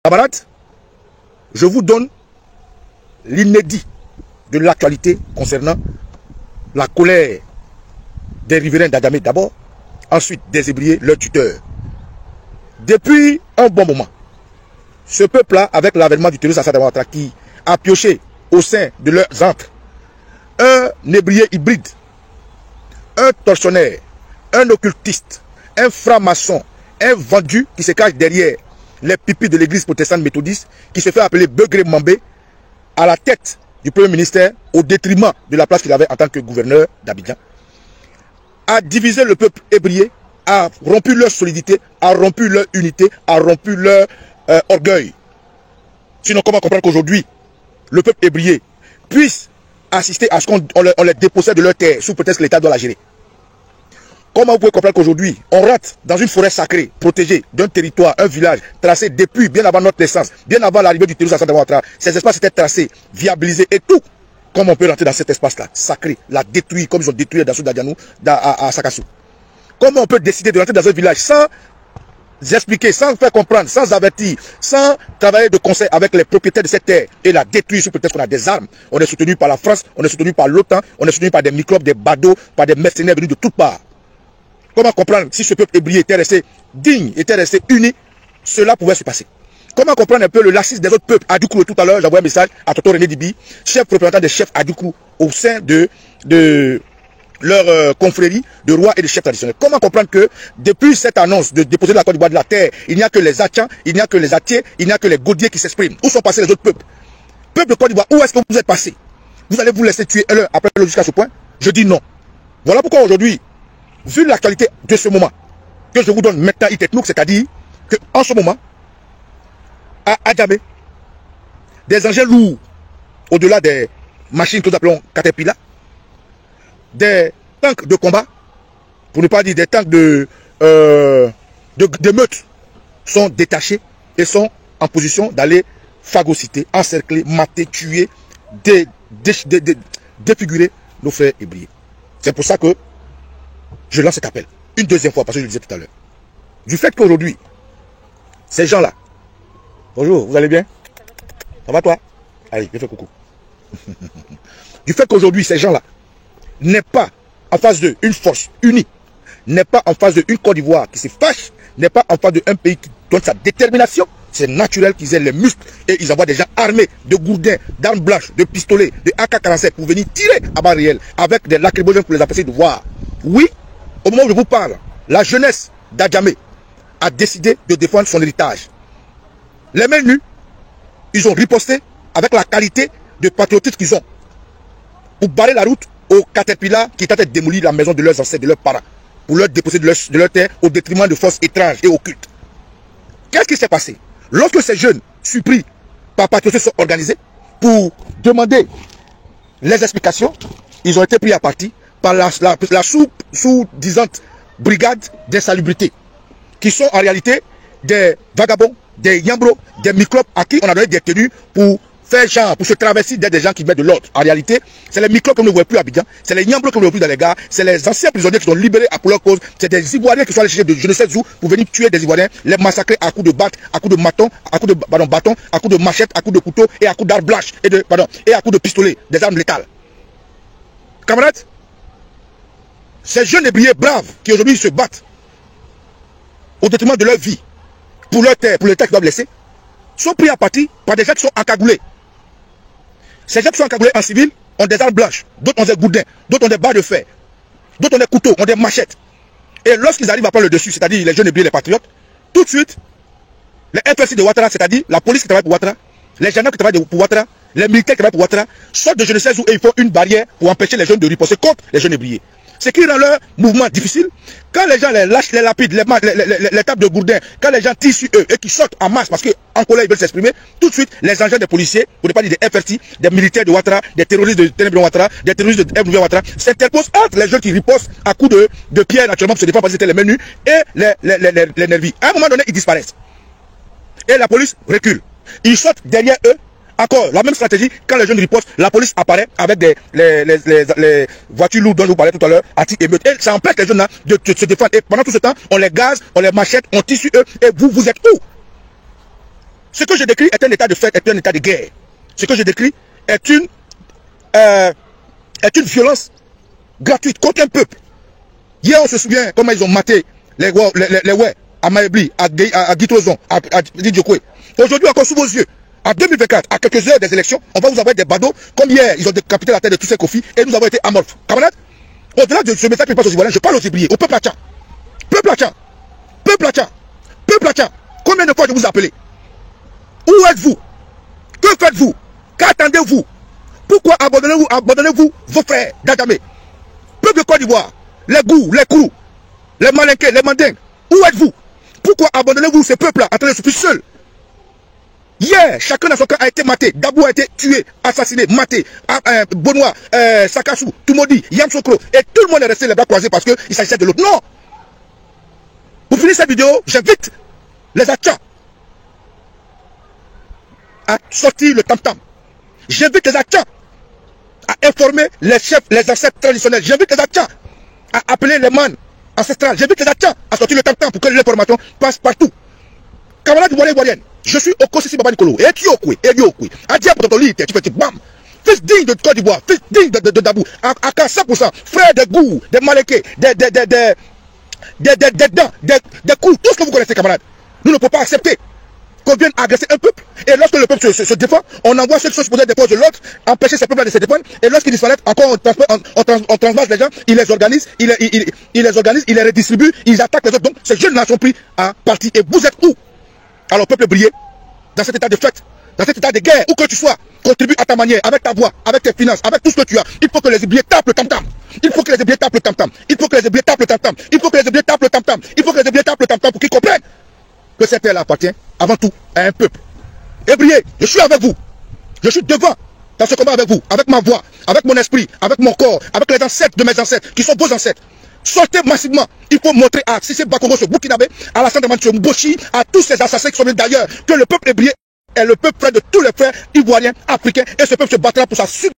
Camarades, je vous donne l'inédit de l'actualité concernant la colère des riverains d'Adjamé d'abord, ensuite des ébriers, leurs tuteurs. Depuis un bon moment, ce peuple-là, avec l'avènement du terrorisme Assad Ouattara, qui a pioché au sein de leurs ancres un ébrier hybride, un tortionnaire, un occultiste, un franc-maçon, un vendu qui se cache derrière les pipis de l'église protestante méthodiste, qui se fait appeler Begré Mambé, à la tête du premier ministère, au détriment de la place qu'il avait en tant que gouverneur d'Abidjan, a divisé le peuple ébrié, a rompu leur solidité, a rompu leur unité, a rompu leur orgueil. Sinon, comment comprendre qu'aujourd'hui, le peuple ébrié puisse assister à ce qu'on les dépossède de leur terre sous prétexte que l'État doit la gérer? Comment vous pouvez comprendre qu'aujourd'hui, on rentre dans une forêt sacrée, protégée d'un territoire, un village, tracé depuis bien avant notre naissance, bien avant l'arrivée du terrorisme Assad Ouattara? Ces espaces étaient tracés, viabilisés et tout. Comment on peut rentrer dans cet espace-là, sacré, la détruire comme ils ont détruit Dassou Dadianou à Sakassou? Comment on peut décider de rentrer dans un village sans expliquer, sans faire comprendre, sans avertir, sans travailler de concert avec les propriétaires de cette terre et la détruire sous prétexte qu'on a des armes? On est soutenu par la France, on est soutenu par l'OTAN, on est soutenu par des microbes, des badauds, par des mercenaires venus de toutes parts. Comment comprendre si ce peuple ébrié était resté digne, était resté uni, cela pouvait se passer? Comment comprendre un peu le laxisme des autres peuples? Adoukrou, tout à l'heure, j'envoie un message à Tonton René Dibi, chef représentant des chefs Adoukrou au sein de leur confrérie de rois et de chefs traditionnels. Comment comprendre que depuis cette annonce de déposer la Côte d'Ivoire de la terre, il n'y a que les Atchans, il n'y a que les Atiers, il n'y a que les Gaudiers qui s'expriment? Où sont passés les autres peuples? Peuple de Côte d'Ivoire, où est-ce que vous êtes passé? Vous allez vous laisser tuer l'un après l'autre jusqu'à ce point? Je dis non. Voilà pourquoi aujourd'hui, vu l'actualité de ce moment, que je vous donne maintenant, c'est-à-dire qu'en ce moment, à Adjamé, des engins lourds, au-delà des machines que nous appelons Caterpillar, des tanks de combat, pour ne pas dire des tanks de meute, sont détachés et sont en position d'aller phagocyter, encercler, mater, tuer, défigurer nos frères ébriés. C'est pour ça que je lance cet appel, une deuxième fois, parce que je le disais tout à l'heure. Du fait qu'aujourd'hui, ces gens-là, bonjour, vous allez bien? Ça va toi? Allez, je fais coucou. Du fait qu'aujourd'hui, ces gens-là n'est pas en face d'une force unie, n'est pas en face d'une Côte d'Ivoire qui se fâche, n'est pas en face d'un pays qui donne sa détermination, c'est naturel qu'ils aient les muscles et ils envoient des gens armés de gourdins, d'armes blanches, de pistolets, de AK-47 pour venir tirer à balles réelles avec des lacrymogènes pour les empêcher de voir. Oui, au moment où je vous parle, la jeunesse d'Adjamé a décidé de défendre son héritage. Les mains nues, ils ont riposté avec la qualité de patriotisme qu'ils ont pour barrer la route aux Caterpillar qui étaient démolir la maison de leurs ancêtres, de leurs parents, pour leur déposer de leur terre au détriment de forces étranges et occultes. Qu'est-ce qui s'est passé? Lorsque ces jeunes surpris par patriotisme sont organisés pour demander les explications, ils ont été pris à partie par la sous-disante brigade d'insalubrité, qui sont en réalité des vagabonds, des yambros, des microbes à qui on a donné des tenues pour faire genre, pour se traverser des gens qui mettent de l'ordre. En réalité, c'est les microbes qu'on ne voit plus à Abidjan, c'est les yambros qu'on ne voit plus dans les gares, c'est les anciens prisonniers qui sont libérés pour leur cause, c'est des Ivoiriens qui sont allés chercher de je ne sais où pour venir tuer des Ivoiriens, les massacrer à coups de batte, à coups de bâton, à coups de bâton, à coups de machette, à coups de couteau et à coups d'armes blanches et à coups de pistolet, des armes létales. Camarades, ces jeunes ébriers braves qui aujourd'hui se battent au détriment de leur vie, pour leur terre, pour les terres qu'ils doivent laisser, sont pris à partie par des gens qui sont encagoulés. Ces gens qui sont encagoulés en civil ont des armes blanches, d'autres ont des gourdins, d'autres ont des barres de fer, d'autres ont des couteaux, ont des machettes. Et lorsqu'ils arrivent à prendre le dessus, c'est-à-dire les jeunes ébriers, les patriotes, tout de suite, les FSI de Ouattara, c'est-à-dire la police qui travaille pour Ouattara, les gendarmes qui travaillent pour Ouattara, les militaires qui travaillent pour Ouattara, sortent de je ne sais où et ils font une barrière pour empêcher les jeunes de riposter contre les jeunes ébriers. Ce qui rend leur mouvement difficile. Quand les gens les lâchent, les lapides, les tables de gourdin, quand les gens tirent sur eux et qui sortent en masse parce qu'en colère ils veulent s'exprimer, tout de suite les engins des policiers, pour ne pas dire des FRT, des militaires de Ouattara, des terroristes de Ténébré Ouattara, des terroristes de MW Ouattara, s'interposent entre les jeunes qui ripostent à coups de pierre naturellement pour se défendre parce que c'était les mains nues et les nervis. À un moment donné, ils disparaissent. Et la police recule. Ils sortent derrière eux. Encore, la même stratégie, quand les jeunes ripostent, la police apparaît avec les voitures lourdes dont je vous parlais tout à l'heure, anti-émeute. Et ça empêche les jeunes là de se défendre. Et pendant tout ce temps, on les gaze, on les machette, on tire sur eux. Et vous êtes où? Ce que je décris est un état de fait, est un état de guerre. Ce que je décris est une violence gratuite contre un peuple. Hier, on se souvient comment ils ont maté les ouais à Maébli, à Guitrozon, à Didjokwe. Aujourd'hui, encore sous vos yeux, en 2024, à quelques heures des élections, on va vous avoir des badauds. Comme hier, ils ont décapité la tête de tous ces Kofi et nous avons été amorphes. Camarades, au-delà de ce message qui passe aux Ivoiriens, je parle aux Ibriers, au peuple Atchan. Peuple Atchan, peuple Atchan, peuple Atchan. Combien de fois je vous ai appelé? Où êtes-vous? Que faites-vous? Qu'attendez-vous? Pourquoi abandonnez-vous vos frères d'Adamé? Peuple de Côte d'Ivoire, les Gous, les Kourous, les Malinqués, les Mandingues, où êtes-vous? Pourquoi abandonnez-vous ces peuples-là en train de souffrir seuls? Hier, chacun dans son camp a été maté. Dabou a été tué, assassiné, maté. Bonois, Sakassou, Toumoudi, Yamsokro. Et tout le monde est resté les bras croisés parce qu'il s'agissait de l'autre. Non! Pour finir cette vidéo, j'invite les Atchans à sortir le tam-tam. J'invite les Atchans à informer les chefs, les ancêtres traditionnels. J'invite les Atchans à appeler les man ancestrales. J'invite les Atchans à sortir le tam-tam pour que l'information passe partout. Camarades ivoiriens, je suis au Kosisi Baba Nicolo. Et tu es Adia pour ton lit, tu fais bam. Fils digne de Côte d'Ivoire, fils digne de Dabou. À 100%, frère de Gou, des Malékés, des coups, tout ce que vous connaissez, camarades. Nous ne pouvons pas accepter qu'on vienne agresser un peuple. Et lorsque le peuple se défend, on envoie ceux qui sont supposés défendre de l'autre, empêcher ces peuples de se défendre. Et lorsqu'ils disparaissent, encore on transvase les gens, ils les organisent, ils les organisent, ils les redistribuent, ils attaquent les autres. Donc ces jeunes-là sont pris à partie. Et vous êtes où? Alors peuple briller, dans cet état de fête, dans cet état de guerre, où que tu sois, contribue à ta manière, avec ta voix, avec tes finances, avec tout ce que tu as. Il faut que les Ibriers tapent le tam-tam. Il faut que les Ibriers tapent le tam-tam. Il faut que les Ibriers tapent le tam-tam. Il faut que les Ibriers tapent le tam-tam. Il faut que les Ibriers tapent le tam-tam pour qu'ils comprennent que cette terre appartient avant tout à un peuple. Ibriers, je suis avec vous. Je suis devant dans ce combat avec vous, avec ma voix, avec mon esprit, avec mon corps, avec les ancêtres de mes ancêtres, qui sont vos ancêtres. Sortez massivement. Il faut montrer à Sissé Bakoro, ce Burkinabé, à la Sandra Mancho Mboshi, à tous ces assassins qui sont venus d'ailleurs, que le peuple hébreu est le peuple frère de tous les frères ivoiriens, africains, et ce peuple se battra pour sa